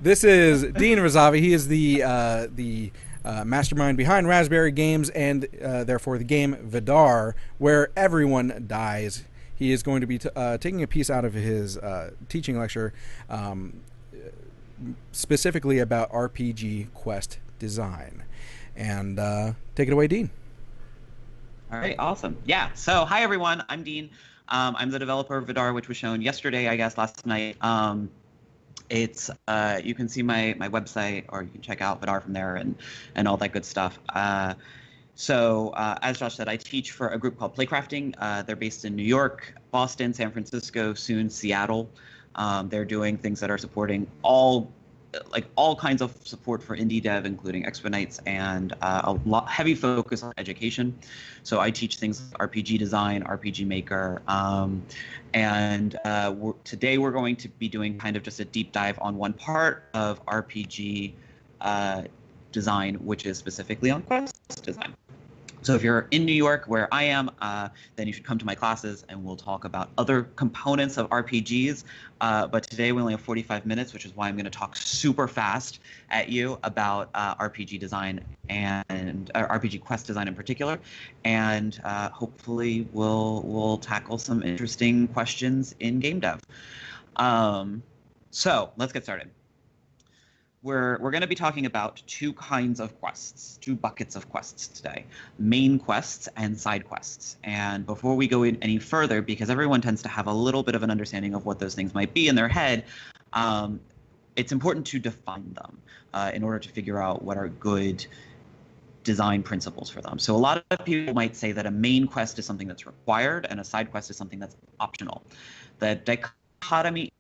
This is Dean Razavi. He is the mastermind behind Raspberry Games and therefore the game Vidar, where everyone dies. He is going to be taking a piece out of his teaching lecture specifically about RPG quest design. And take it away, Dean. All right, awesome. Yeah, so hi everyone, I'm Dean. I'm the developer of Vidar, which was shown yesterday, I guess, last night. It's you can see my website, or you can check out Vidar from there and all that good stuff. So as Josh said, I teach for a group called Playcrafting. They're based in New York, Boston, San Francisco, soon Seattle. They're doing things that are supporting all kinds of support for indie dev, including Exponites, and heavy focus on education. So I teach things like RPG design, RPG Maker, and today we're going to be doing kind of just a deep dive on one part of RPG design, which is specifically on quest design. So if you're in New York, where I am, then you should come to my classes, and we'll talk about other components of RPGs. But today we only have 45 minutes, which is why I'm going to talk super fast at you about RPG design and RPG quest design in particular. And hopefully we'll tackle some interesting questions in game dev. So let's get started. We're going to be talking about two kinds of quests, two buckets of quests today, main quests and side quests. And before we go in any further, because everyone tends to have a little bit of an understanding of what those things might be in their head, it's important to define them in order to figure out what are good design principles for them. So a lot of people might say that a main quest is something that's required and a side quest is something that's optional. The dichotomy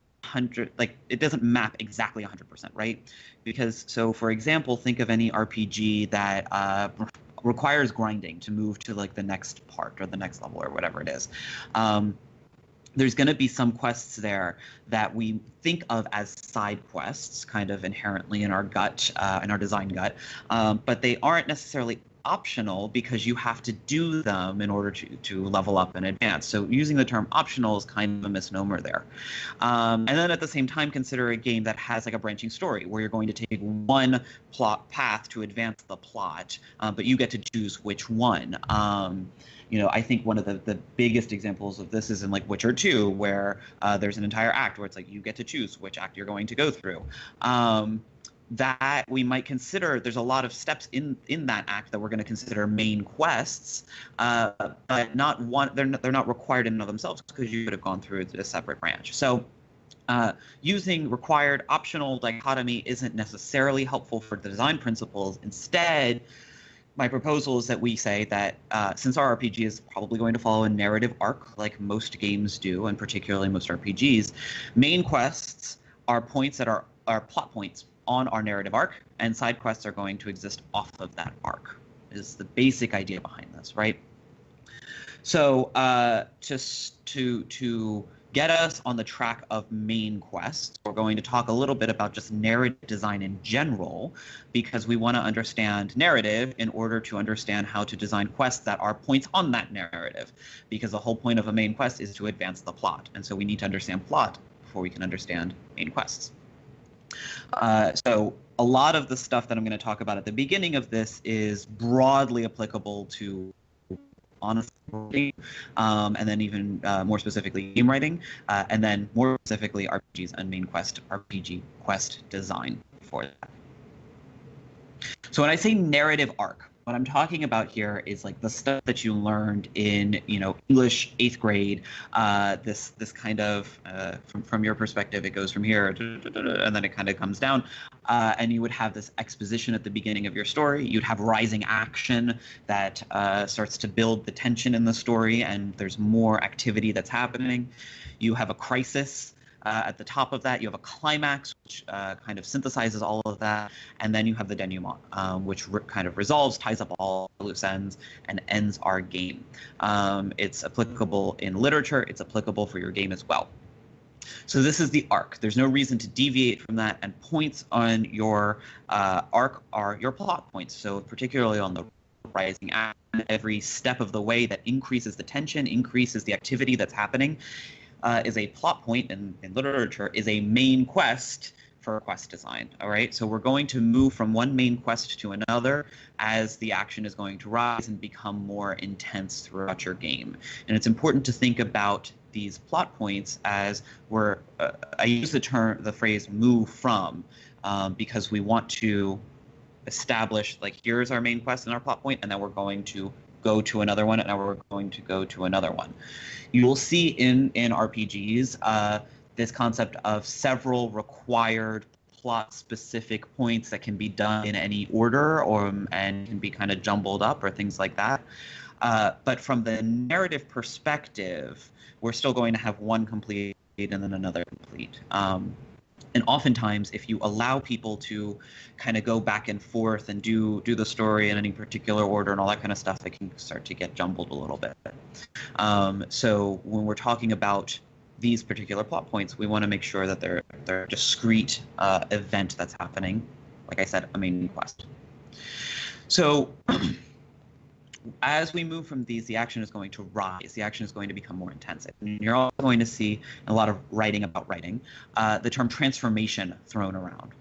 it doesn't map exactly 100%, right? Because, so for example, think of any RPG that requires grinding to move to like the next part or the next level or whatever it is. There's going to be some quests there that we think of as side quests, kind of inherently in our gut, in our design gut, but they aren't necessarily optional because you have to do them in order to level up and advance. So using the term optional is kind of a misnomer there. And then at the same time, consider a game that has like a branching story where you're going to take one plot path to advance the plot, but you get to choose which one. I think one of the biggest examples of this is in like Witcher 2, where there's an entire act where it's like you get to choose which act you're going to go through. That we might consider, there's a lot of steps in that act that we're going to consider main quests, but not one. They're not required in and of themselves because you could have gone through a separate branch. So using required optional dichotomy isn't necessarily helpful for the design principles. Instead, my proposal is that we say that since our RPG is probably going to follow a narrative arc like most games do, and particularly most RPGs, main quests are points that are plot points on our narrative arc, and side quests are going to exist off of that arc, is the basic idea behind this, right? So just to get us on the track of main quests, we're going to talk a little bit about just narrative design in general, because we want to understand narrative in order to understand how to design quests that are points on that narrative, because the whole point of a main quest is to advance the plot, and so we need to understand plot before we can understand main quests. So a lot of the stuff that I'm going to talk about at the beginning of this is broadly applicable to honestly, and then even more specifically game writing, and then more specifically RPGs and RPG quest design for that. So when I say narrative arc, what I'm talking about here is like the stuff that you learned in, English 8th grade. This kind of, from your perspective, it goes from here, and then it kind of comes down. And you would have this exposition at the beginning of your story. You'd have rising action that starts to build the tension in the story, and there's more activity that's happening. You have a crisis. At the top of that, you have a climax, which kind of synthesizes all of that, and then you have the denouement, which kind of resolves, ties up all loose ends, and ends our game. It's applicable in literature. It's applicable for your game as well. So this is the arc. There's no reason to deviate from that, and points on your arc are your plot points. So particularly on the rising action, every step of the way that increases the tension, increases the activity that's happening, is a plot point in literature, is a main quest for quest design. All right, so we're going to move from one main quest to another as the action is going to rise and become more intense throughout your game. And it's important to think about these plot points as I use the phrase "move from" because we want to establish, like, here's our main quest and our plot point, and then we're going to go to another one, and now we're going to go to another one. You will see in RPGs this concept of several required plot-specific points that can be done in any order and can be kind of jumbled up or things like that. But from the narrative perspective, we're still going to have one complete and then another complete. And oftentimes, if you allow people to kind of go back and forth and do the story in any particular order and all that kind of stuff, it can start to get jumbled a little bit. So when we're talking about these particular plot points, we want to make sure that they're a discrete event that's happening. Like I said, a main quest. So as we move from these, the action is going to rise. The action is going to become more intense. And you're also going to see a lot of writing about writing, the term transformation thrown around.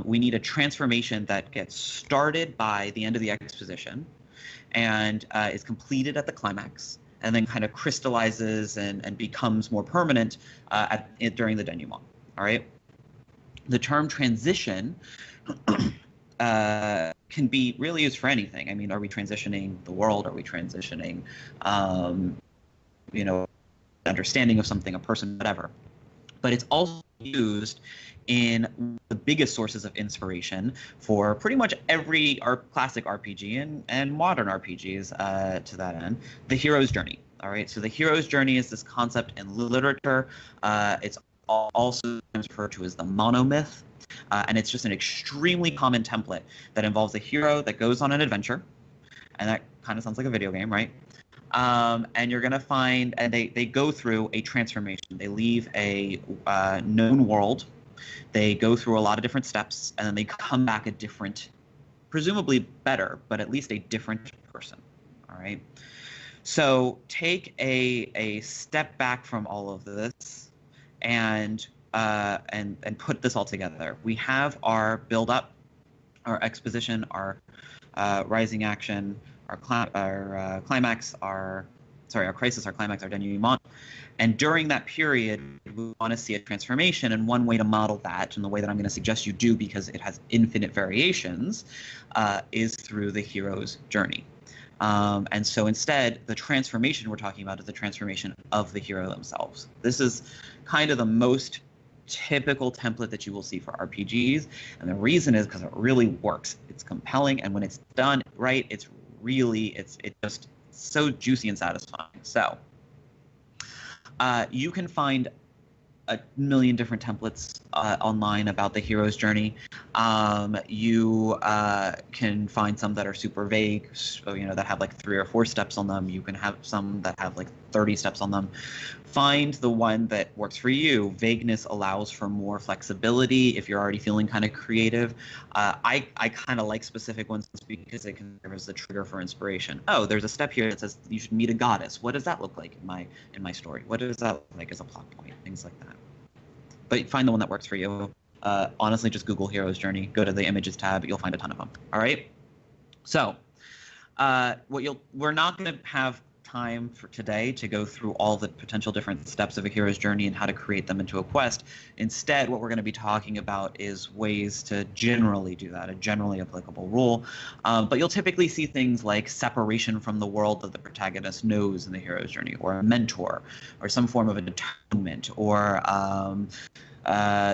We need a transformation that gets started by the end of the exposition and is completed at the climax, and then kind of crystallizes and becomes more permanent during the denouement. All right? The term transition can be really used for anything. I mean, are we transitioning the world? Are we transitioning, understanding of something, a person, whatever? But it's also used in the biggest sources of inspiration for pretty much every classic RPG and modern RPGs to that end, the hero's journey. All right, so the hero's journey is this concept in literature. It's also referred to as the monomyth. And it's just an extremely common template that involves a hero that goes on an adventure, and that kind of sounds like a video game, right? And you're going to find, and they go through a transformation. They leave a known world, they go through a lot of different steps, and then they come back a different, presumably better, but at least a different person, all right? So take a step back from all of this and put this all together. We have our build-up, our exposition, our rising action, our climax, our crisis, our climax, our denouement. And during that period, we want to see a transformation. And one way to model that, and the way that I'm going to suggest you do because it has infinite variations, is through the hero's journey. And so instead, the transformation we're talking about is the transformation of the hero themselves. This is kind of the most typical template that you will see for RPGs, and the reason is because it really works. It's compelling, and when it's done right, it's just so juicy and satisfying. So you can find a million different templates online about the hero's journey. You can find some that are super vague, so, that have like 3 or 4 steps on them. You can have some that have like 30 steps on them. Find the one that works for you. Vagueness allows for more flexibility if you're already feeling kind of creative. I kind of like specific ones because it can serve as the trigger for inspiration. Oh, there's a step here that says you should meet a goddess. What does that look like in my story? What does that look like as a plot point? Things like that. But find the one that works for you. Honestly, just Google Hero's Journey. Go to the Images tab. You'll find a ton of them. All right? So we're not going to have time for today to go through all the potential different steps of a hero's journey and how to create them into a quest. Instead, what we're going to be talking about is ways to generally do that, a generally applicable rule. But you'll typically see things like separation from the world that the protagonist knows in the hero's journey, or a mentor, or some form of an atonement, or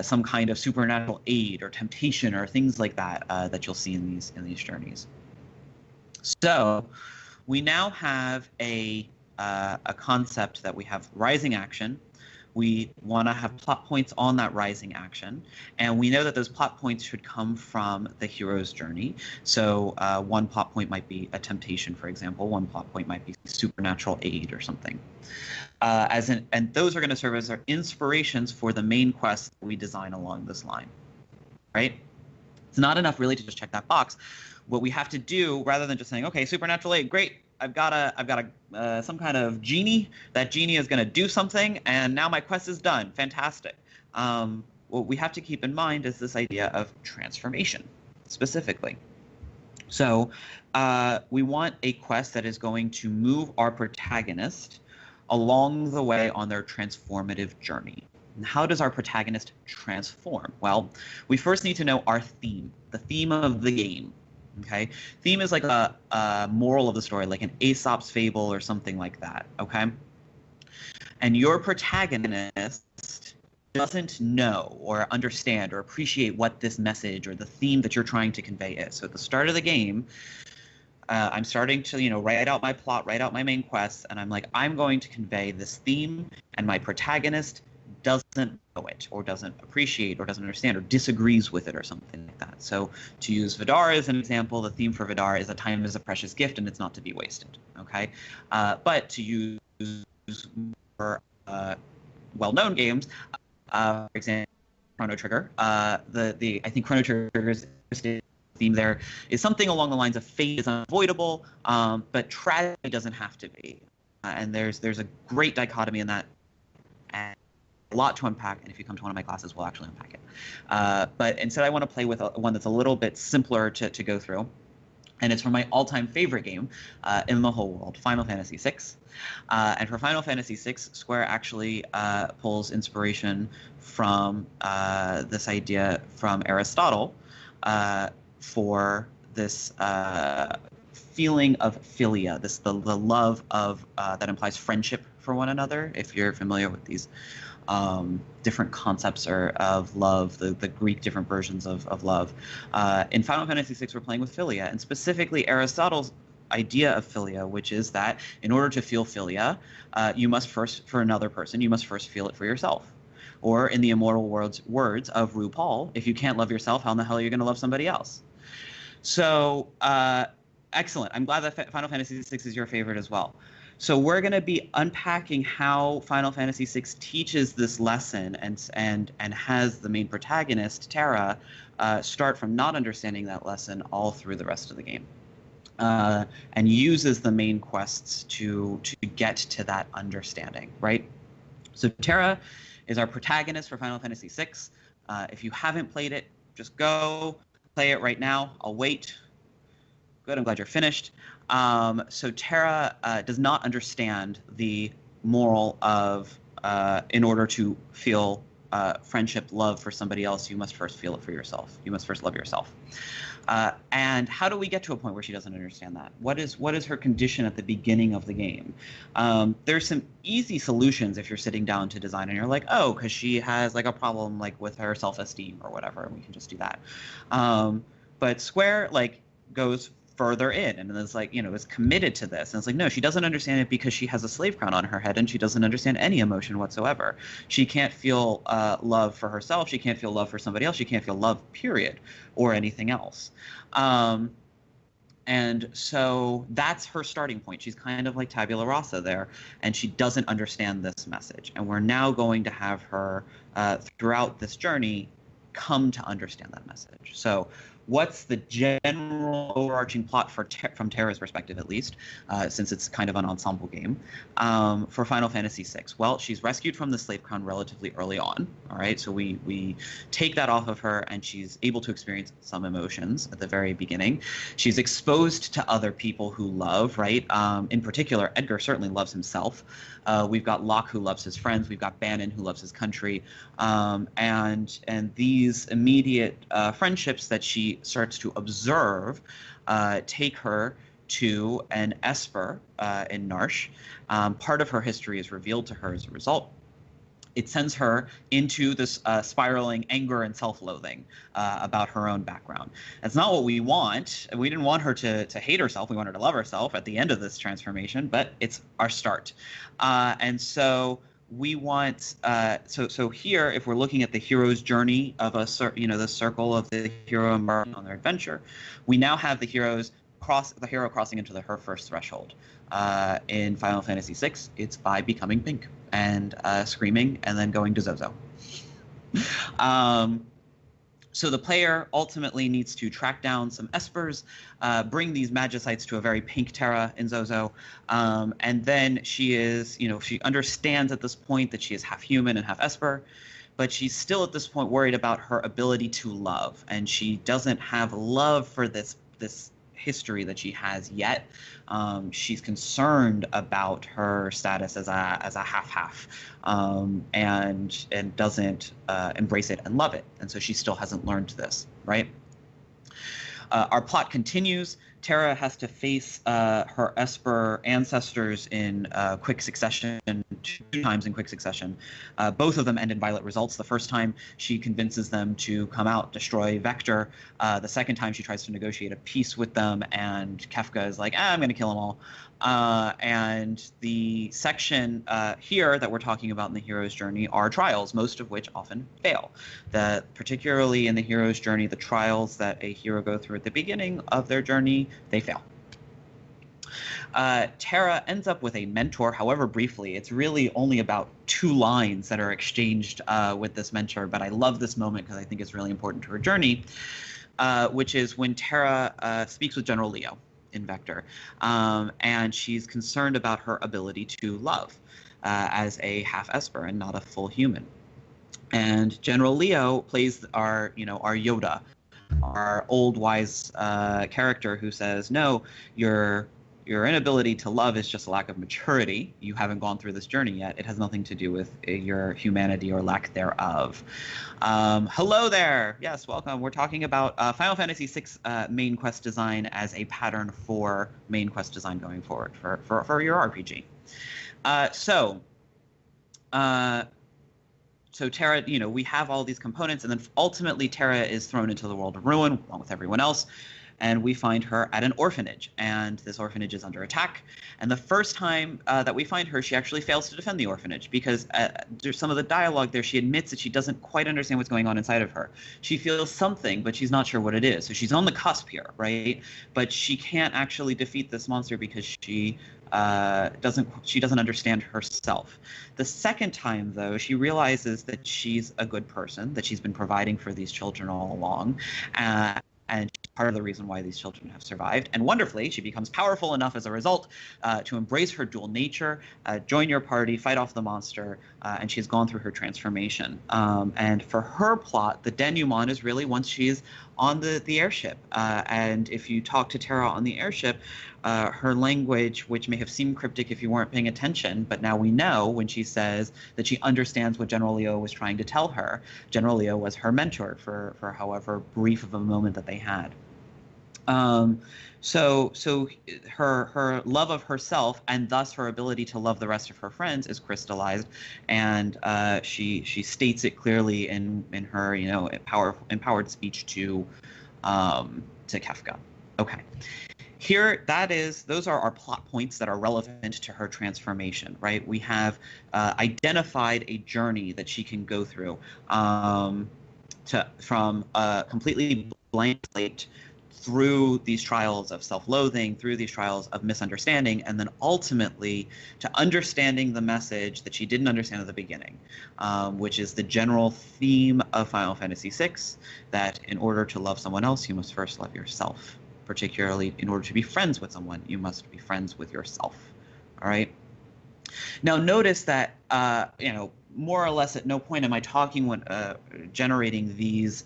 some kind of supernatural aid or temptation or things like that that you'll see in these journeys. So we now have a concept that we have rising action. We want to have plot points on that rising action, and we know that those plot points should come from the hero's journey. So one plot point might be a temptation, for example. One plot point might be supernatural aid or something. And those are going to serve as our inspirations for the main quest that we design along this line, right? It's not enough really to just check that box. What we have to do, rather than just saying, okay, supernatural aid, great, I've got some kind of genie. That genie is going to do something, and now my quest is done. Fantastic. what we have to keep in mind is this idea of transformation, specifically. So we want a quest that is going to move our protagonist along the way on their transformative journey. And how does our protagonist transform? Well, we first need to know our theme, the theme of the game. Okay, theme is like a moral of the story, like an Aesop's fable or something like that. Okay, and your protagonist doesn't know or understand or appreciate what this message or the theme that you're trying to convey is. So at the start of the game, I'm starting to, write out my plot, write out my main quests, and I'm like, I'm going to convey this theme, and my protagonist doesn't know it or doesn't appreciate or doesn't understand or disagrees with it or something like that. So to use Vidar as an example, the theme for Vidar is that time is a precious gift and it's not to be wasted. Okay, but to use more well-known games, for example, Chrono Trigger, I think Chrono Trigger's theme there is something along the lines of fate is unavoidable, but tragedy doesn't have to be. And there's a great dichotomy in that, and a lot to unpack. And if you come to one of my classes, we'll actually unpack it. But instead, I want to play with one that's a little bit simpler to go through. And it's from my all-time favorite game in the whole world, Final Fantasy VI. And for Final Fantasy VI, Square actually pulls inspiration from this idea from Aristotle for this feeling of philia, the love of that implies friendship for one another. If you're familiar with these different concepts of love, the Greek different versions of love. In Final Fantasy VI, we're playing with philia, and specifically Aristotle's idea of philia, which is that in order to feel philia, you must first, for another person, you must first feel it for yourself. Or in the immortal words of RuPaul, if you can't love yourself, how in the hell are you going to love somebody else? So, excellent. I'm glad that Final Fantasy VI is your favorite as well. So we're going to be unpacking how Final Fantasy VI teaches this lesson and has the main protagonist, Terra, start from not understanding that lesson all through the rest of the game. And uses the main quests to get to that understanding, right? So Terra is our protagonist for Final Fantasy VI. If you haven't played it, just go play it right now. I'll wait. Good, I'm glad you're finished. So Terra does not understand the moral of in order to feel friendship, love for somebody else, you must first feel it for yourself. You must first love yourself. And how do we get to a point where she doesn't understand that? What is her condition at the beginning of the game? There's some easy solutions if you're sitting down to design and you're like, oh, because she has like a problem like with her self-esteem or whatever, and we can just do that. But Square goes further in and is is committed to this, and it's like, no, she doesn't understand it because she has a slave crown on her head and she doesn't understand any emotion whatsoever. She can't feel love for herself, she can't feel love for somebody else, she can't feel love, period, or anything else. And so that's her starting point. She's kind of like tabula rasa there, and she doesn't understand this message, and we're now going to have her throughout this journey come to understand that message. So what's the general overarching plot from Terra's perspective, at least, since it's kind of an ensemble game, for Final Fantasy VI? Well, she's rescued from the slave crown relatively early on, all right? So we take that off of her, and she's able to experience some emotions at the very beginning. She's exposed to other people who love, right? In particular, Edgar certainly loves himself. We've got Locke, who loves his friends. We've got Bannon, who loves his country. And these immediate friendships that she starts to observe take her to an Esper in Narsh. Part of her history is revealed to her as a result. It sends her into this spiraling anger and self-loathing about her own background. That's not what we want. We didn't want her to hate herself. We want her to love herself at the end of this transformation, but it's our start. And so we want so here, if we're looking at the hero's journey of the circle of the hero embarking on their adventure, we now have the hero crossing into her first threshold. In Final Fantasy VI, it's by becoming pink and screaming and then going to Zozo. So the player ultimately needs to track down some Espers, bring these Magicites to a very pink Terra in Zozo, and then she understands at this point that she is half human and half Esper. but she's still at this point worried about her ability to love, and she doesn't have love for this history that she has yet. She's concerned about her status as a half-half, and doesn't embrace it and love it, and so she still hasn't learned this, right? Our plot continues. Terra has to face her Esper ancestors in quick succession, 2 times in quick succession. Both of them end in violent results. The first time, she convinces them to come out, destroy Vector. The second time, she tries to negotiate a peace with them, and Kefka is like, I'm going to kill them all. And the section here that we're talking about in the hero's journey are trials, most of which often fail. Particularly in the hero's journey, the trials that a hero go through at the beginning of their journey, they fail. Terra ends up with a mentor, however briefly. It's really only about 2 lines that are exchanged with this mentor, but I love this moment because I think it's really important to her journey, which is when Terra speaks with General Leo in Vector, and she's concerned about her ability to love as a half-Esper and not a full human. And General Leo plays our Yoda, our old wise character who says, no, your inability to love is just a lack of maturity. You haven't gone through this journey yet. It has nothing to do with your humanity or lack thereof. Hello there. Yes, welcome. We're talking about Final Fantasy VI main quest design as a pattern for main quest design going forward for your RPG. So Terra, we have all these components, and then ultimately Terra is thrown into the world of ruin along with everyone else, and we find her at an orphanage, and this orphanage is under attack. And the first time that we find her, she actually fails to defend the orphanage because there's some of the dialogue there. She admits that she doesn't quite understand what's going on inside of her. She feels something, but she's not sure what it is. So she's on the cusp here, right? But she can't actually defeat this monster because she doesn't understand herself. The second time, though, she realizes that she's a good person, that she's been providing for these children all along, and part of the reason why these children have survived. And wonderfully, she becomes powerful enough as a result to embrace her dual nature, join your party, fight off the monster, and she's gone through her transformation. And for her plot, the denouement is really once she's on the airship. And if you talk to Terra on the airship, her language, which may have seemed cryptic if you weren't paying attention, but now we know when she says that she understands what General Leo was trying to tell her. General Leo was her mentor for however brief of a moment that they had. So her love of herself and thus her ability to love the rest of her friends is crystallized, and she states it clearly in her empowered speech to Kefka. Okay. Here, those are our plot points that are relevant to her transformation, right? We have identified a journey that she can go through from a completely blank slate through these trials of self-loathing, through these trials of misunderstanding, and then ultimately to understanding the message that she didn't understand at the beginning, which is the general theme of Final Fantasy VI, that in order to love someone else, you must first love yourself. Particularly, in order to be friends with someone, you must be friends with yourself. All right? Now, notice that, more or less at no point am I talking when generating these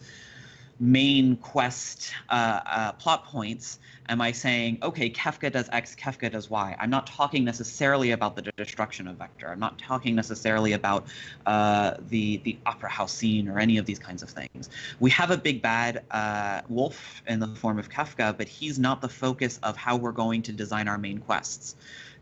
main quest plot points am I saying, okay, Kefka does X, Kefka does Y. I'm not talking necessarily about the destruction of Vector. I'm not talking necessarily about the opera house scene or any of these kinds of things. We have a big bad wolf in the form of Kefka, but he's not the focus of how we're going to design our main quests.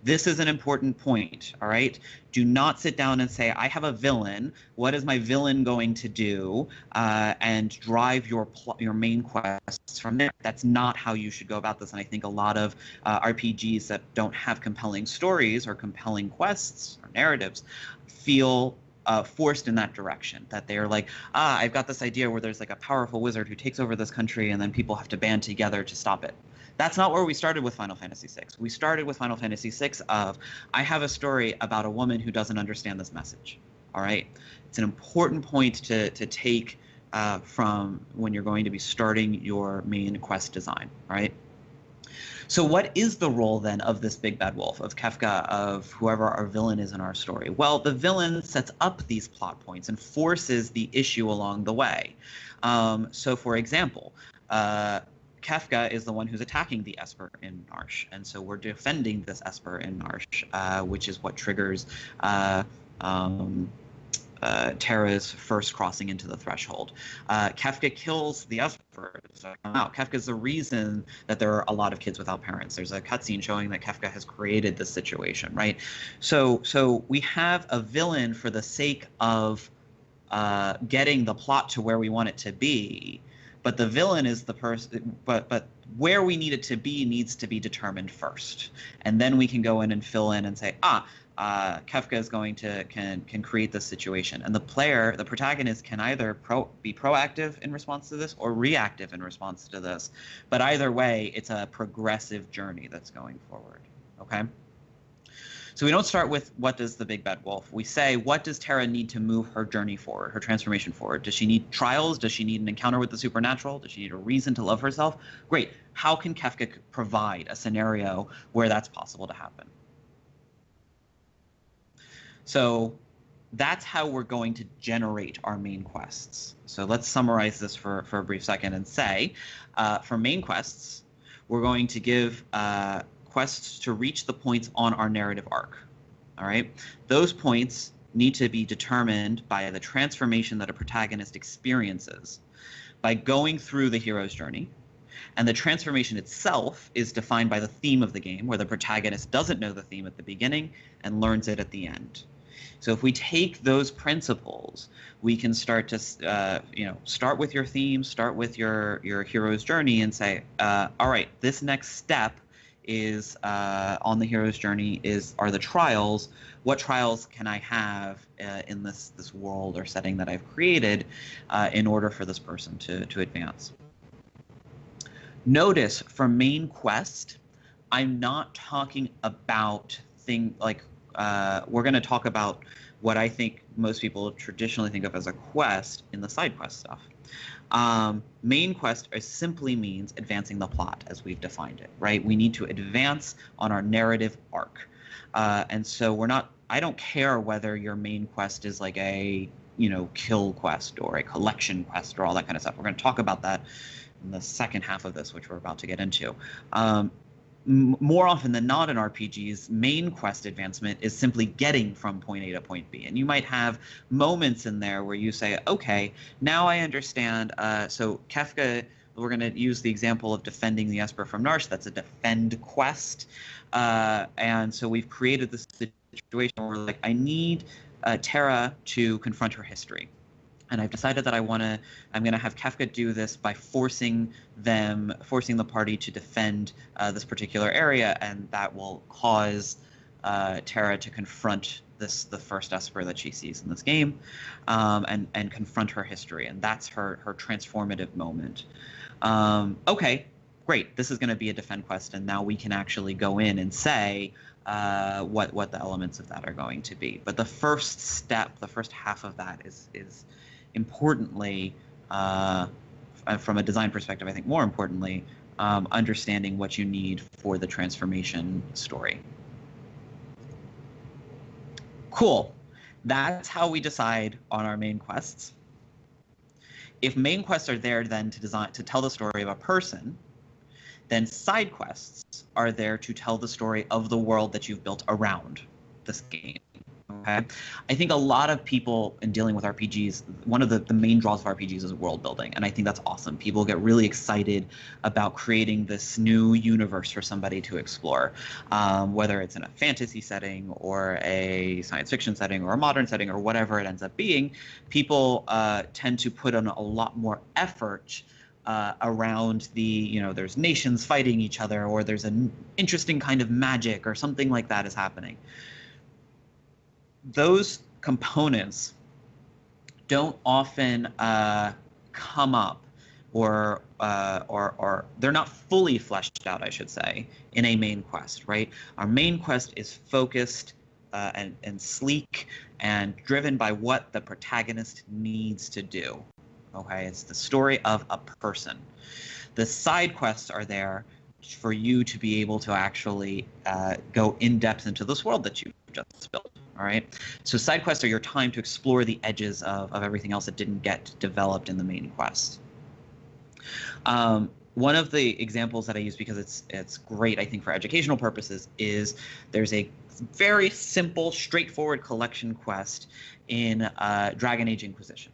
This is an important point, all right? Do not sit down and say, I have a villain. What is my villain going to do? And drive your main quests from there. That's not how you should go about this. And I think a lot of RPGs that don't have compelling stories or compelling quests or narratives feel forced in that direction, that they're like, I've got this idea where there's like a powerful wizard who takes over this country and then people have to band together to stop it. That's not where we started with Final Fantasy VI. We started with Final Fantasy VI of, I have a story about a woman who doesn't understand this message, all right? It's an important point to take from when you're going to be starting your main quest design, all right? So what is the role then of this big bad wolf, of Kefka, of whoever our villain is in our story? Well, the villain sets up these plot points and forces the issue along the way. So for example, Kefka is the one who's attacking the Esper in Narsh, and so we're defending this Esper in Narsh, which is what triggers Terra's first crossing into the threshold. Kefka kills the Esper. Wow, Kefka's the reason that there are a lot of kids without parents. There's a cutscene showing that Kefka has created this situation, right? So we have a villain for the sake of getting the plot to where we want it to be, but the villain is the person. But where we need it to be needs to be determined first, and then we can go in and fill in and say, Kefka is going to can create this situation, and the protagonist, can either be proactive in response to this or reactive in response to this. But either way, it's a progressive journey that's going forward. Okay. So we don't start with what does the big bad wolf. We say, what does Terra need to move her journey forward, her transformation forward? Does she need trials? Does she need an encounter with the supernatural? Does she need a reason to love herself? Great. How can Kefka provide a scenario where that's possible to happen? So that's how we're going to generate our main quests. So let's summarize this for a brief second and say, for main quests, we're going to give quests to reach the points on our narrative arc. All right? Those points need to be determined by the transformation that a protagonist experiences by going through the hero's journey. And the transformation itself is defined by the theme of the game, where the protagonist doesn't know the theme at the beginning and learns it at the end. So if we take those principles, we can start to, start with your theme, start with your hero's journey, and say, all right, this next step is on the hero's journey are the trials. What trials can I have in this world or setting that I've created in order for this person to advance? Notice for main quest, I'm not talking about we're going to talk about what I think most people traditionally think of as a quest in the side quest stuff. Main quest simply means advancing the plot as we've defined it, right? We need to advance on our narrative arc. And so I don't care whether your main quest is like a, kill quest or a collection quest or all that kind of stuff. We're going to talk about that in the second half of this, which we're about to get into. More often than not in RPGs, main quest advancement is simply getting from point A to point B. And you might have moments in there where you say, okay, now I understand. So Kefka, we're going to use the example of defending the Esper from Narsh. That's a defend quest. And so we've created this situation where I need Terra to confront her history. And I've decided that I'm going to have Kefka do this by forcing the party to defend this particular area, and that will cause Terra to confront the first Esper that she sees in this game, and confront her history, and that's her transformative moment. Okay, great. This is going to be a defend quest, and now we can actually go in and say what the elements of that are going to be. But the first step, the first half of that is importantly, from a design perspective, I think more importantly, understanding what you need for the transformation story. Cool. That's how we decide on our main quests. If main quests are there then to tell the story of a person, then side quests are there to tell the story of the world that you've built around this game. Okay. I think a lot of people in dealing with RPGs, one of the main draws of RPGs is world building, and I think that's awesome. People get really excited about creating this new universe for somebody to explore, whether it's in a fantasy setting or a science fiction setting or a modern setting or whatever it ends up being. People tend to put on a lot more effort around there's nations fighting each other, or there's an interesting kind of magic or something like that is happening. Those components don't often come up, or they're not fully fleshed out, I should say, in a main quest, right? Our main quest is focused and sleek and driven by what the protagonist needs to do. Okay, it's the story of a person. The side quests are there for you to be able to actually go in depth into this world that you just built. All right. So side quests are your time to explore the edges of everything else that didn't get developed in the main quest. One of the examples that I use because it's great, I think, for educational purposes is there's a very simple, straightforward collection quest in Dragon Age Inquisition,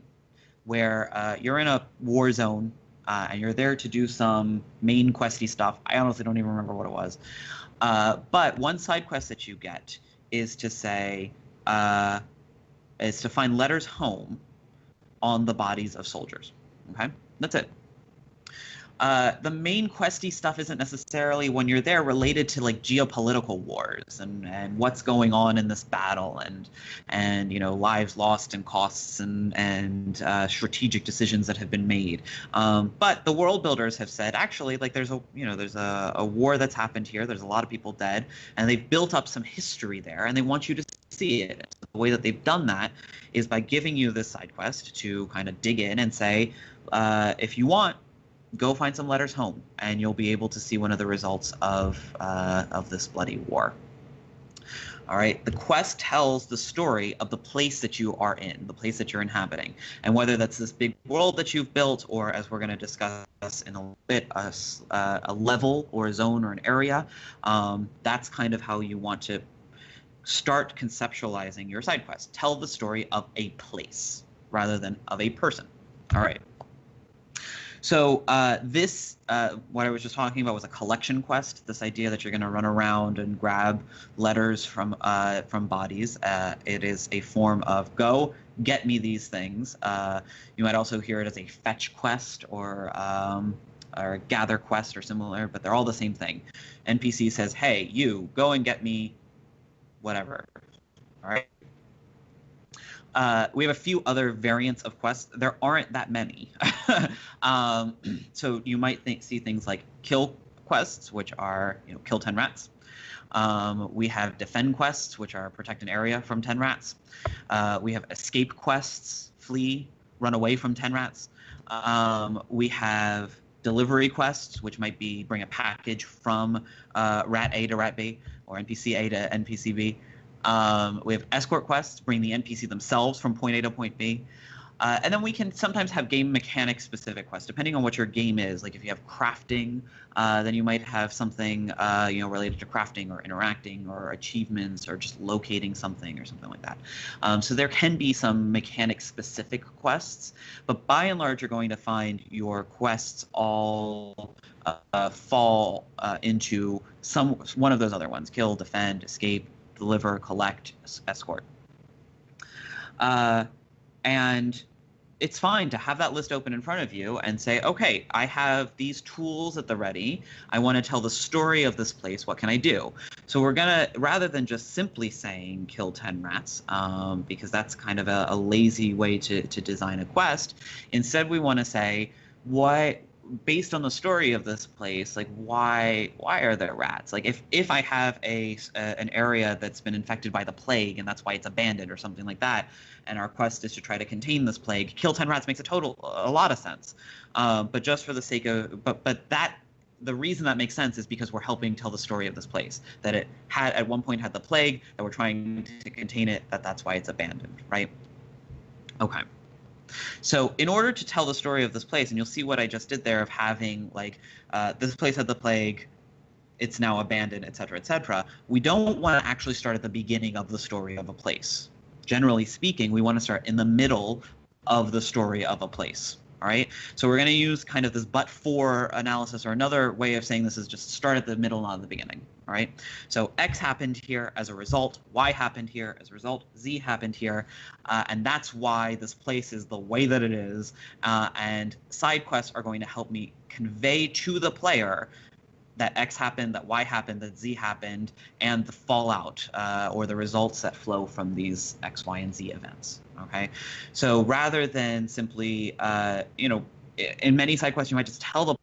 where you're in a war zone and you're there to do some main questy stuff. I honestly don't even remember what it was. But one side quest that you get is to say, is to find letters home on the bodies of soldiers. Okay, that's it. The main questy stuff isn't necessarily, when you're there, related to like geopolitical wars and what's going on in this battle and lives lost and costs and strategic decisions that have been made. But the world builders have said, actually, like there's a war that's happened here. There's a lot of people dead, and they've built up some history there, and they want you to see it. The way that they've done that is by giving you this side quest to kind of dig in and say, if you want, go find some letters home, and you'll be able to see one of the results of this bloody war. All right, the quest tells the story of the place that you are in, the place that you're inhabiting, and whether that's this big world that you've built, or as we're going to discuss in a bit, a level or a zone or an area. That's kind of how you want to start conceptualizing your side quest. Tell the story of a place rather than of a person. All right. So this, what I was just talking about, was a collection quest. This idea that you're going to run around and grab letters from bodies. It is a form of go get me these things. You might also hear it as a fetch quest or gather quest or similar, but they're all the same thing. NPC says, "Hey, you go and get me whatever." All right. We have a few other variants of quests. There aren't that many. So you might see things like kill quests, which are, kill 10 rats. We have defend quests, which are protect an area from 10 rats. We have escape quests, flee, run away from 10 rats. We have delivery quests, which might be bring a package from rat A to rat B, or NPC A to NPC B. We have escort quests, bring the NPC themselves from point A to point B. And then we can sometimes have game mechanic specific quests, depending on what your game is. Like if you have crafting, then you might have something related to crafting or interacting or achievements or just locating something or something like that. So there can be some mechanic specific quests, but by and large, you're going to find your quests all fall into one of those other ones: kill, defend, escape, deliver, collect, escort. And it's fine to have that list open in front of you and say, okay, I have these tools at the ready. I want to tell the story of this place. What can I do? So we're going to, rather than just simply saying kill 10 rats, because that's kind of a lazy way to design a quest, instead we want to say, based on the story of this place, like why are there rats? Like if I have an area that's been infected by the plague and that's why it's abandoned or something like that, and our quest is to try to contain this plague, kill 10 rats makes a lot of sense. But just for the sake of the reason that makes sense is because we're helping tell the story of this place, that it had at one point had the plague, that we're trying to contain it, that's why it's abandoned, right? Okay. So in order to tell the story of this place, and you'll see what I just did there of having this place had the plague, it's now abandoned, et cetera, we don't want to actually start at the beginning of the story of a place. Generally speaking, we want to start in the middle of the story of a place. All right. So we're going to use kind of this but-for analysis, or another way of saying this is just start at the middle, not at the beginning. All right. So X happened here as a result. Y happened here as a result. Z happened here. And that's why this place is the way that it is. And side quests are going to help me convey to the player that X happened, that Y happened, that Z happened, and the fallout or the results that flow from these X, Y, and Z events. Okay, so rather than simply, in many side quests, you might just tell the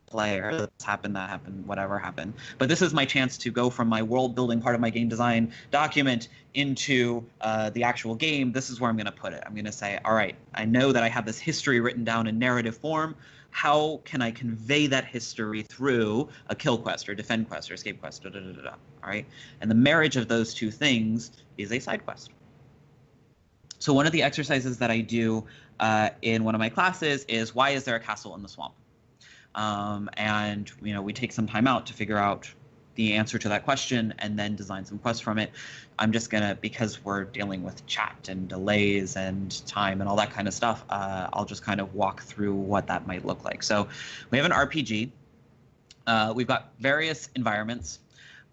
player this happened, that happened, whatever happened. But this is my chance to go from my world building part of my game design document into the actual game. This is where I'm going to put it. I'm going to say, all right, I know that I have this history written down in narrative form. how can I convey that history through a kill quest or defend quest or escape quest, da, da, da, da, da, all right? And the marriage of those two things is a side quest. So one of the exercises that I do in one of my classes is, why is there a castle in the swamp? And we take some time out to figure out the answer to that question and then design some quests from it. I'm just gonna, because we're dealing with chat and delays and time and all that kind of stuff, I'll just kind of walk through what that might look like. So we have an RPG. We've got various environments.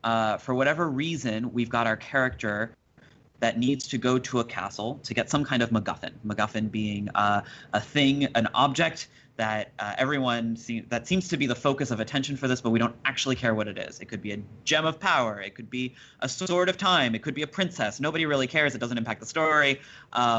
For whatever reason, we've got our character that needs to go to a castle to get some kind of MacGuffin. MacGuffin being a thing, an object that that seems to be the focus of attention for this, but we don't actually care what it is. It could be a gem of power. It could be a sword of time. It could be a princess. Nobody really cares. It doesn't impact the story.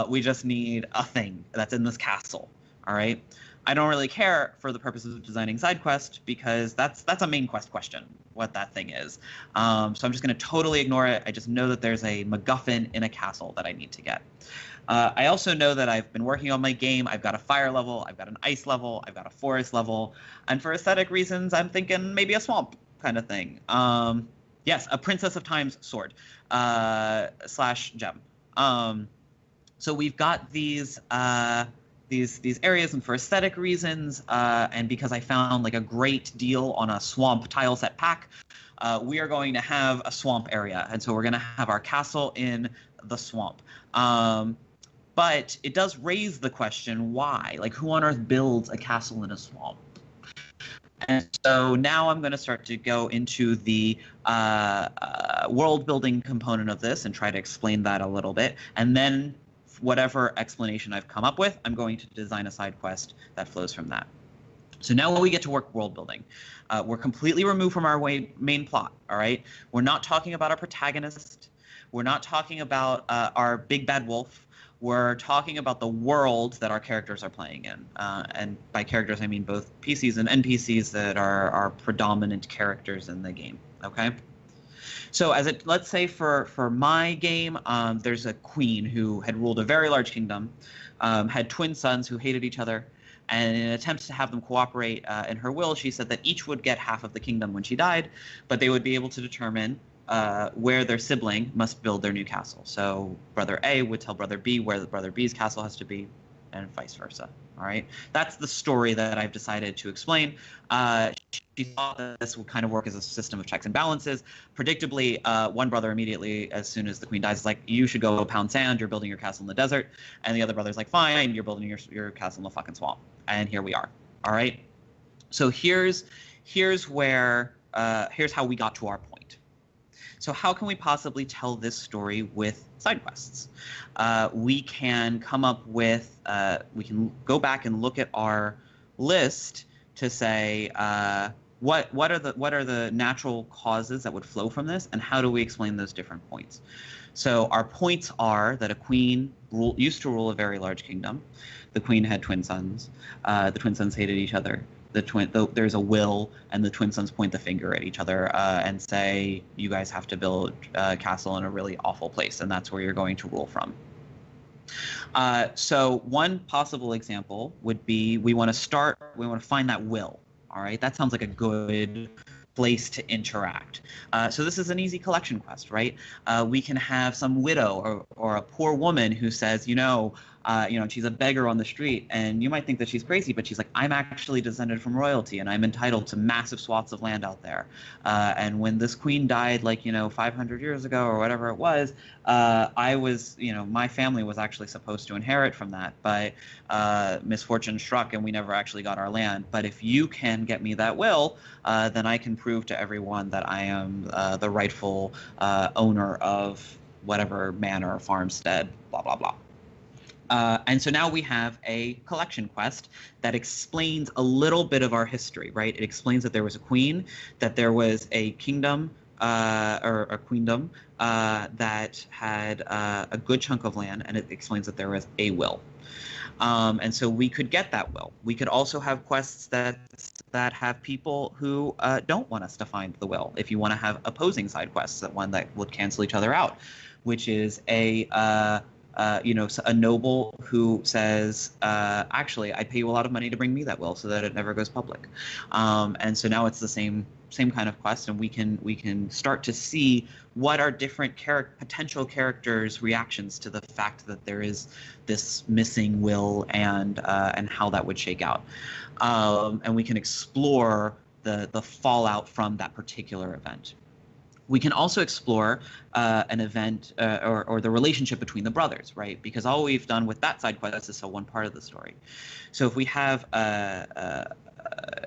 We just need a thing that's in this castle. All right. I don't really care for the purposes of designing side quest because that's a main quest question, what that thing is. So I'm just going to totally ignore it. I just know that there's a MacGuffin in a castle that I need to get. I also know that I've been working on my game. I've got a fire level, I've got an ice level, I've got a forest level, and for aesthetic reasons, I'm thinking maybe a swamp kind of thing. Yes, a Princess of Time's sword / gem. So we've got these areas, and for aesthetic reasons, and because I found like a great deal on a swamp tile set pack, we are going to have a swamp area, and so we're going to have our castle in the swamp. But it does raise the question, why? Like, who on earth builds a castle in a swamp? And so now I'm going to start to go into the world building component of this and try to explain that a little bit. And then whatever explanation I've come up with, I'm going to design a side quest that flows from that. So now when we get to work world building, we're completely removed from our main plot, all right? We're not talking about our protagonist. We're not talking about our big bad wolf. We're talking about the world that our characters are playing in. And by characters, I mean both PCs and NPCs that are predominant characters in the game, okay? So let's say for my game, there's a queen who had ruled a very large kingdom, had twin sons who hated each other, and in an attempt to have them cooperate in her will, she said that each would get half of the kingdom when she died, but they would be able to determine where their sibling must build their new castle. So brother A would tell brother B where brother B's castle has to be, and vice versa. All right, that's the story that I've decided to explain. She thought that this would kind of work as a system of checks and balances. Predictably, one brother immediately, as soon as the queen dies, is like, you should go pound sand, you're building your castle in the desert. And the other brother's like, fine, you're building your castle in the fucking swamp. And here we are. All right, so here's how we got to our point. So how can we possibly tell this story with side quests? We can come up with, we can go back and look at our list to say what are the natural causes that would flow from this, and how do we explain those different points? So our points are that a queen used to rule a very large kingdom. The queen had twin sons. The twin sons hated each other. There's a will, and the twin sons point the finger at each other and say, you guys have to build a castle in a really awful place, and that's where you're going to rule from. So one possible example would be we want to find that will. All right, that sounds like a good place to interact. So this is an easy collection quest, right? We can have some widow or a poor woman who says, she's a beggar on the street, and you might think that she's crazy, but she's like, I'm actually descended from royalty, and I'm entitled to massive swaths of land out there. And when this queen died, 500 years ago or whatever it was, I was, my family was actually supposed to inherit from that, but misfortune struck, and we never actually got our land. But if you can get me that will, then I can prove to everyone that I am the rightful owner of whatever manor or farmstead, blah, blah, blah. And so now we have a collection quest that explains a little bit of our history, right? It explains that there was a queen, that there was a kingdom or a queendom that had a good chunk of land, and it explains that there was a will. And so we could get that will. We could also have quests that have people who don't want us to find the will. If you want to have opposing side quests, that would cancel each other out, which is a noble who says, actually, I pay you a lot of money to bring me that will so that it never goes public. And so now it's the same kind of quest, and we can start to see what are different potential characters' reactions to the fact that there is this missing will, and how that would shake out. And we can explore the fallout from that particular event. We can also explore an event or the relationship between the brothers, right? Because all we've done with that side quest is one part of the story. So if we have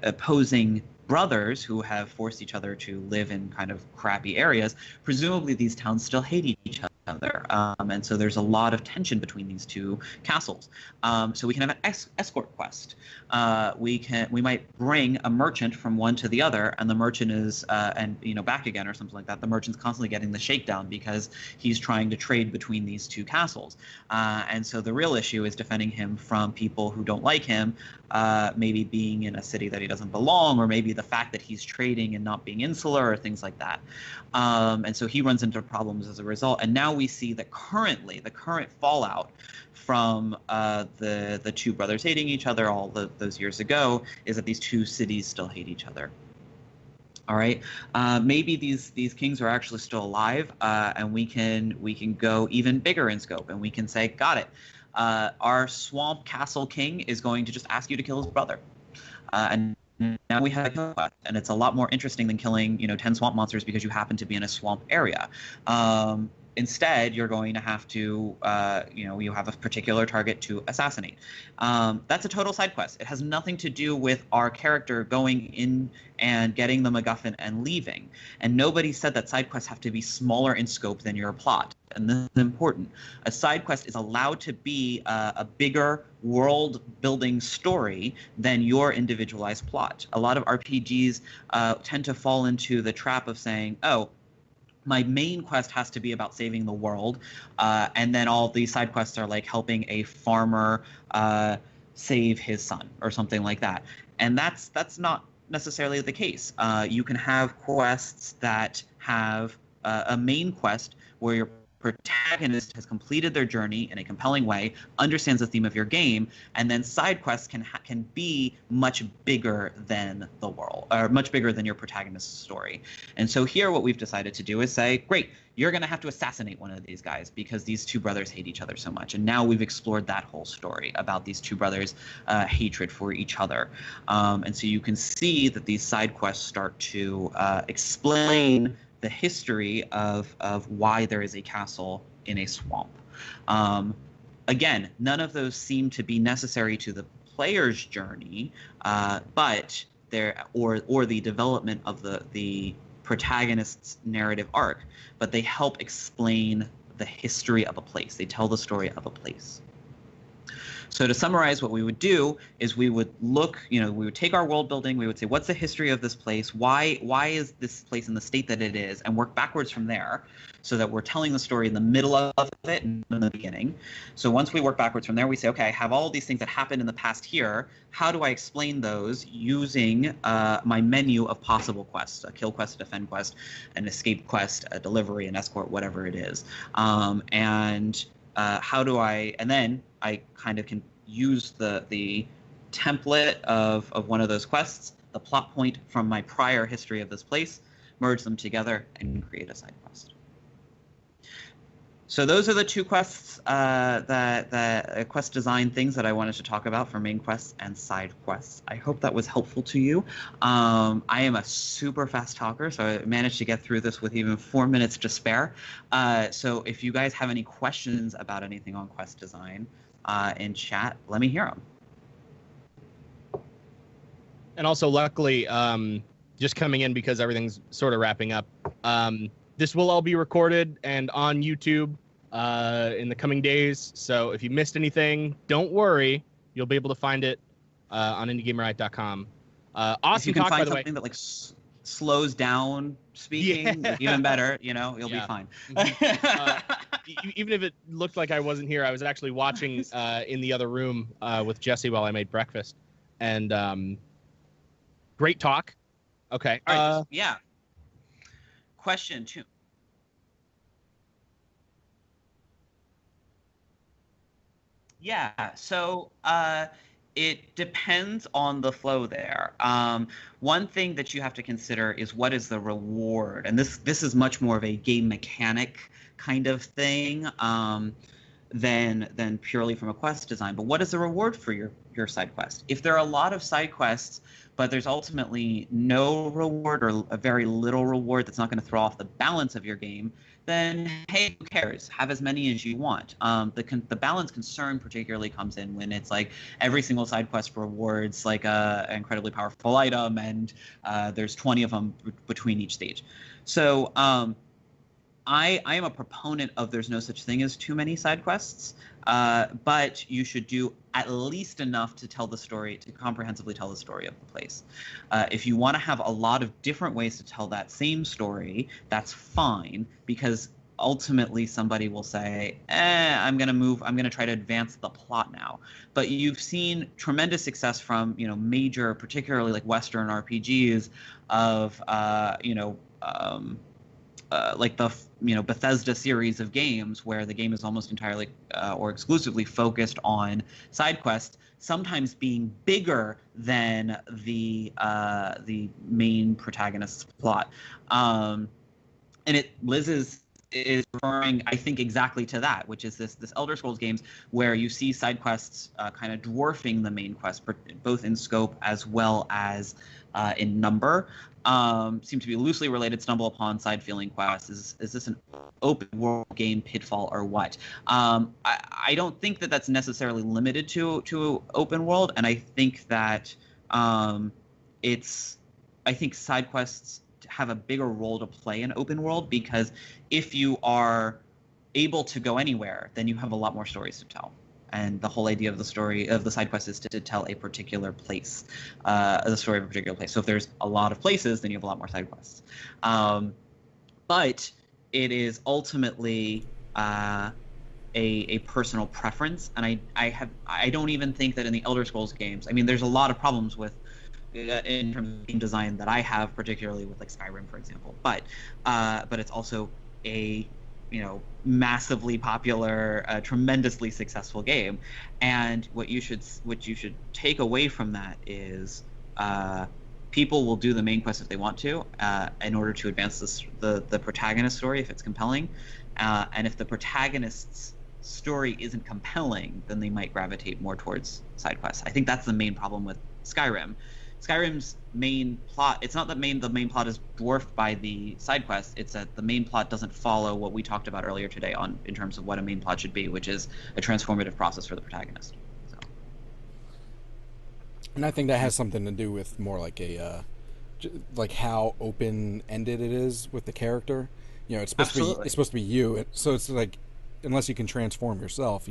opposing brothers who have forced each other to live in kind of crappy areas, presumably these towns still hate each other. And so there's a lot of tension between these two castles. So we can have an escort quest. We might bring a merchant from one to the other, and the merchant is back again or something like that. The merchant's constantly getting the shakedown because he's trying to trade between these two castles. And so the real issue is defending him from people who don't like him, maybe being in a city that he doesn't belong, or maybe the fact that he's trading and not being insular, or things like that. And so he runs into problems as a result. And now we see that currently, the current fallout from the two brothers hating each other all those years ago is that these two cities still hate each other. All right, maybe these kings are actually still alive, and we can go even bigger in scope, and we can say, got it. Our swamp castle king is going to just ask you to kill his brother, and now we have a kill quest, and it's a lot more interesting than killing 10 swamp monsters because you happen to be in a swamp area. Instead, you're going to have to, you have a particular target to assassinate. That's a total side quest. It has nothing to do with our character going in and getting the MacGuffin and leaving. And nobody said that side quests have to be smaller in scope than your plot. And this is important. A side quest is allowed to be a bigger world-building story than your individualized plot. A lot of RPGs tend to fall into the trap of saying, oh, my main quest has to be about saving the world, and then all these side quests are like helping a farmer save his son or something like that. And that's not necessarily the case. You can have quests that have a main quest where your protagonist has completed their journey in a compelling way, understands the theme of your game, and then side quests can be much bigger than the world, or much bigger than your protagonist's story. And so here what we've decided to do is say, great, you're going to have to assassinate one of these guys because these two brothers hate each other so much. And now we've explored that whole story about these two brothers' hatred for each other. And so you can see that these side quests start to explain the history of why there is a castle in a swamp. Again, none of those seem to be necessary to the player's journey, but or the development of the protagonist's narrative arc, but they help explain the history of a place. They tell the story of a place. So to summarize, what we would do is we would look, we would take our world building, we would say, what's the history of this place? Why is this place in the state that it is? And work backwards from there so that we're telling the story in the middle of it and in the beginning. So once we work backwards from there, we say, okay, I have all these things that happened in the past here. How do I explain those using my menu of possible quests, a kill quest, a defend quest, an escape quest, a delivery, an escort, whatever it is. And then I kind of can use the template of one of those quests, the plot point from my prior history of this place, merge them together, and create a side quest. So those are the two quests, quest design things that I wanted to talk about for main quests and side quests. I hope that was helpful to you. I am a super fast talker, so I managed to get through this with even 4 minutes to spare. So if you guys have any questions about anything on quest design in chat, let me hear them. And also, luckily, just coming in because everything's sort of wrapping up, this will all be recorded and on YouTube in the coming days. So if you missed anything, don't worry. You'll be able to find it on IndieGameRiot.com. Awesome if you can talk, find by the way. something that slows down speaking, even better. You'll be fine. Even if it looked like I wasn't here, I was actually watching in the other room with Jesse while I made breakfast. And great talk. Okay. All right. Yeah. Question 2. Yeah, so it depends on the flow there. One thing that you have to consider is what is the reward, and this is much more of a game mechanic kind of thing than purely from a quest design. But what is the reward for your side quest? If there are a lot of side quests, but there's ultimately no reward or a very little reward that's not going to throw off the balance of your game, then hey, who cares? Have as many as you want. The balance concern particularly comes in when it's like every single side quest rewards like an incredibly powerful item, and there's 20 of them between each stage. So I am a proponent of there's no such thing as too many side quests, but you should do at least enough to tell the story, to comprehensively tell the story of the place. If you want to have a lot of different ways to tell that same story, that's fine, because ultimately somebody will say, I'm going to try to advance the plot now. But you've seen tremendous success from, major, particularly like Western RPGs of, like the Bethesda series of games where the game is almost entirely or exclusively focused on side quests, sometimes being bigger than the main protagonist's plot. And Liz is referring, I think, exactly to that, which is this Elder Scrolls games where you see side quests kind of dwarfing the main quest, both in scope as well as in number. Seem to be loosely related. Stumble upon side feeling quests. Is this an open world game pitfall or what? I don't think that that's necessarily limited to open world, and I think that I think side quests have a bigger role to play in open world, because if you are able to go anywhere, then you have a lot more stories to tell. And the whole idea of the story of the side quest is to tell a particular place, the story of a particular place. So if there's a lot of places, then you have a lot more side quests. But it is ultimately a personal preference, and I don't even think that in the Elder Scrolls games. I mean, there's a lot of problems with in terms of game design that I have, particularly with like Skyrim, for example. But it's also a massively popular, tremendously successful game, and what you should take away from that is people will do the main quest if they want to, in order to advance the protagonist story if it's compelling, and if the protagonist's story isn't compelling, then they might gravitate more towards side quests. I think that's the main problem with Skyrim. Skyrim's main plot, it's not that the main plot is dwarfed by the side quest, it's that the main plot doesn't follow what we talked about earlier today in terms of what a main plot should be, which is a transformative process for the protagonist. So. And I think that has something to do with more like like how open-ended it is with the character. It's supposed to be you, so it's like, unless you can transform yourself,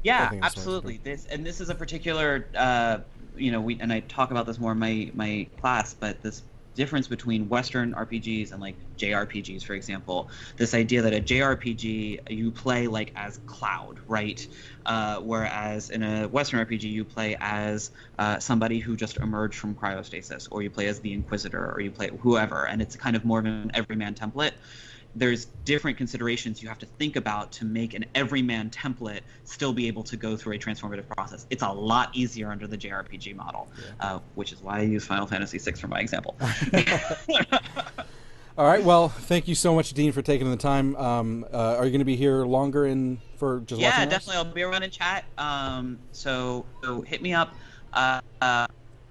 Yeah, absolutely. This is a particular, and I talk about this more in my class, but this difference between Western RPGs and like JRPGs, for example, this idea that a JRPG you play like as Cloud, right? Whereas in a Western RPG you play as somebody who just emerged from cryostasis, or you play as the Inquisitor, or you play whoever, and it's kind of more of an everyman template. There's different considerations you have to think about to make an everyman template still be able to go through a transformative process. It's a lot easier under the JRPG model, which is why I use Final Fantasy VI for my example. All right. Well, thank you so much, Dean, for taking the time. Are you going to be here longer for just watching us? Yeah, definitely. I'll be around and chat. So hit me up on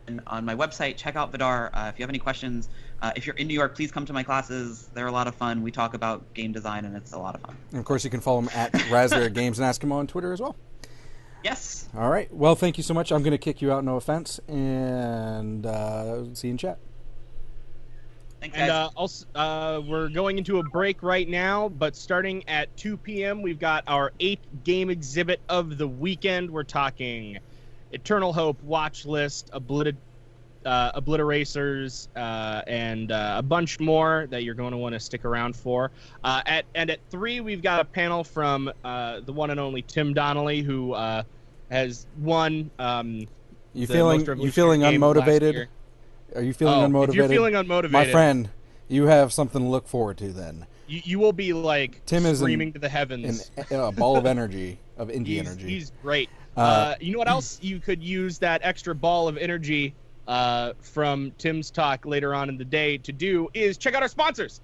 my website. Check out Vidar. If you have any questions. If you're in New York, please come to my classes. They're a lot of fun. We talk about game design, and it's a lot of fun. And, of course, you can follow him at Raspberry Games and ask him on Twitter as well. Yes. All right. Well, thank you so much. I'm going to kick you out, no offense, and see you in chat. Thanks, guys. And also, we're going into a break right now, but starting at 2 p.m., we've got our 8th game exhibit of the weekend. We're talking Eternal Hope, Watch List, Obliteracers, and a bunch more that you're going to want to stick around for. At 3, we've got a panel from the one and only Tim Donnelly, who has won. You feeling unmotivated? Are you feeling unmotivated? If you're feeling unmotivated, my friend, you have something to look forward to then. You will be like Tim is screaming to the heavens. A ball of energy, of indie energy. He's great. You know what else you could use that extra ball of energy from Tim's talk later on in the day to do is check out our sponsors.